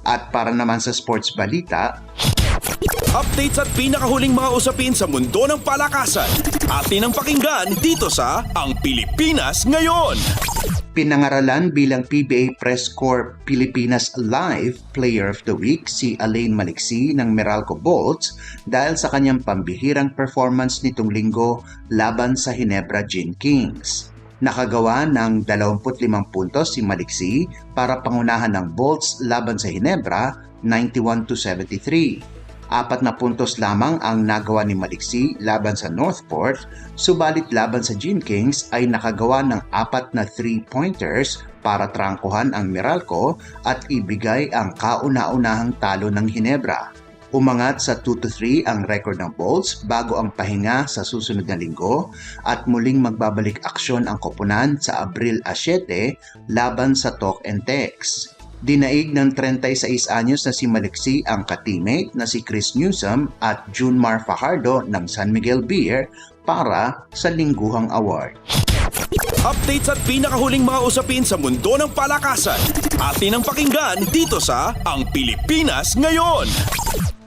At para naman sa sports balita, Updates at pinakahuling mga usapin sa mundo ng palakasan. Atin ang pakinggan dito sa Ang Pilipinas Ngayon. pinangaralan bilang PBA Press Corps Pilipinas Live Player of the Week si Alain Maliksi ng Meralco Bolts dahil sa kanyang pambihirang performance nitong linggo laban sa Ginebra Gin Kings. Nakagawa ng 25 puntos si Maliksi para pangunahan ng Bolts laban sa Ginebra 91-73. 4 na puntos lamang ang nagawa ni Maliksi laban sa Northport, subalit laban sa Gin Kings ay nakagawa ng 4 na 3-pointers para trangkuhan ang Meralco at ibigay ang kauna-unahang talo ng Ginebra. Umangat sa 2-3 ang record ng Bolts bago ang pahinga sa susunod na linggo at muling magbabalik aksyon ang koponan sa Abril 7 laban sa Talk and Text. Dinaig ng 36 anyos na si Maliksi ang ka-teammate na si Chris Newsom at Junmar Fajardo ng San Miguel Beer para sa Lingguhang Award. Updates at pinakahuling mga usapin sa mundo ng palakasan. Atin ang pakinggan dito sa Ang Pilipinas Ngayon.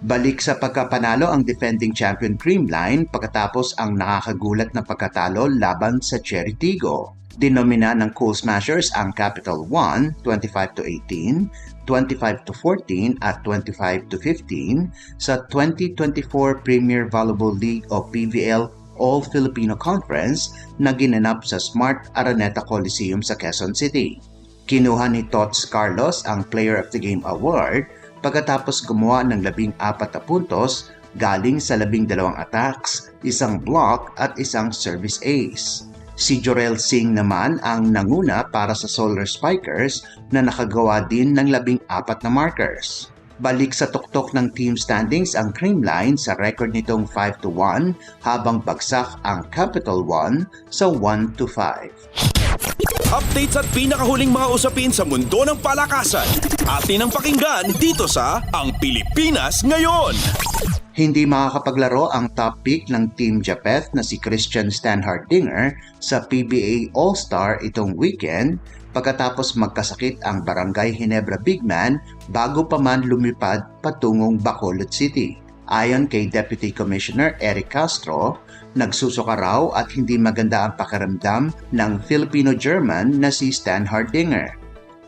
Balik sa pagkapanalo ang defending champion Creamline pagkatapos ang nakakagulat na pagkatalo laban sa Cherry Tigo. Dinomina ng Cool Smashers ang Capital One 25-18, 25-14 at 25-15 sa 2024 Premier Volleyball League o PVL All-Filipino Conference na ginanap sa Smart Araneta Coliseum sa Quezon City. Kinuha ni Tots Carlos ang Player of the Game Award pagkatapos gumawa ng 14 na puntos galing sa 12 attacks, 1 block at 1 service ace. Si Jorel Singh naman ang nanguna para sa Solar Spikers na nakagawa din ng 14 na markers. Balik sa tuktok ng team standings ang Creamline sa record nitong 5-1 habang bagsak ang Capital One sa 1-5. Updates at pinakahuling mga usapin sa mundo ng palakasan. Atin ang pakinggan dito sa Ang Pilipinas Ngayon. Hindi makakapaglaro ang top pick ng Team Japeth na si Christian Stan Hardinger sa PBA All-Star itong weekend pagkatapos magkasakit ang Barangay Ginebra big man bago pa man lumipad patungong Bacolod City. Ayon kay Deputy Commissioner Eric Castro, nagsusuka raw at hindi maganda ang pakiramdam ng Filipino-German na si Stan Hardinger.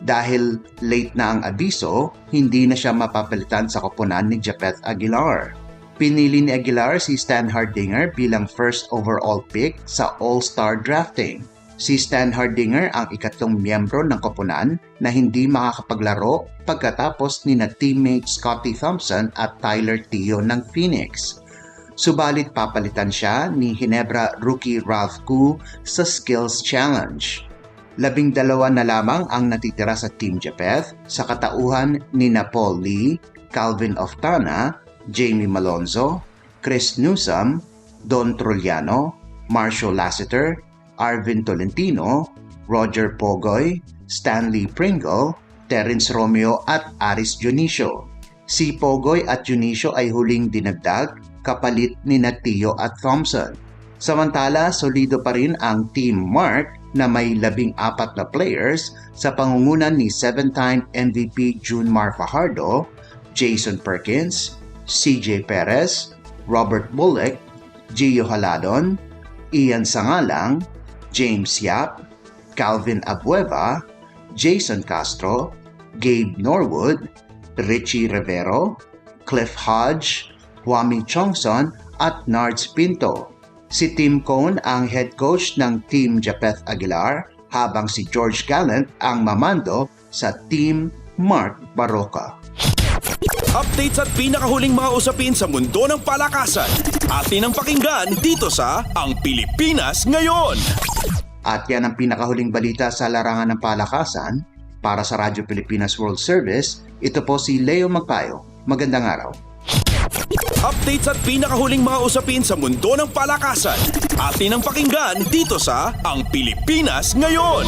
Dahil late na ang abiso, hindi na siya mapapalitan sa koponan ni Japeth Aguilar. Pinili ni Aguilar si Stan Hardinger bilang first overall pick sa All-Star drafting. Si Stan Hardinger ang ikatlong miyembro ng koponan na hindi makakapaglaro pagkatapos ni na teammate Scotty Thompson at Tyler Teo ng Phoenix. Subalit papalitan siya ni Ginebra rookie Ralph Koo sa Skills Challenge. 12 na lamang ang natitira sa Team Japeth sa katauhan ni Paul Lee, Calvin Oftana, Jamie Malonzo, Chris Newsom, Don Trulliano, Marshall Lassiter, Arvin Tolentino, Roger Pogoy, Stanley Pringle, Terence Romeo at Aris Dionisio. Si Pogoy at Dionisio ay huling dinagdag kapalit ni Teo at Thompson. Samantala, solido pa rin ang Team Mark na may 14 na players sa pangungunan ni 7-time MVP Junmar Fajardo, Jason Perkins, CJ Perez, Robert Bullock, Gio Haladon, Ian Sangalang, James Yap, Calvin Abueva, Jason Castro, Gabe Norwood, Richie Rivero, Cliff Hodge, Huami Chongson at Nards Pinto. Si Tim Cone ang head coach ng Team Japeth Aguilar habang si George Gallant ang mamando sa Team Mark Barroca. Updates at pinakahuling mga usapin sa mundo ng palakasan. Atin ang pakinggan dito sa Ang Pilipinas Ngayon. At yan ang pinakahuling balita sa larangan ng palakasan. Para sa Radyo Pilipinas World Service, ito po si Leo Magpayo. Magandang araw. Updates at pinakahuling mga usapin sa mundo ng palakasan. Atin ang pakinggan dito sa Ang Pilipinas Ngayon.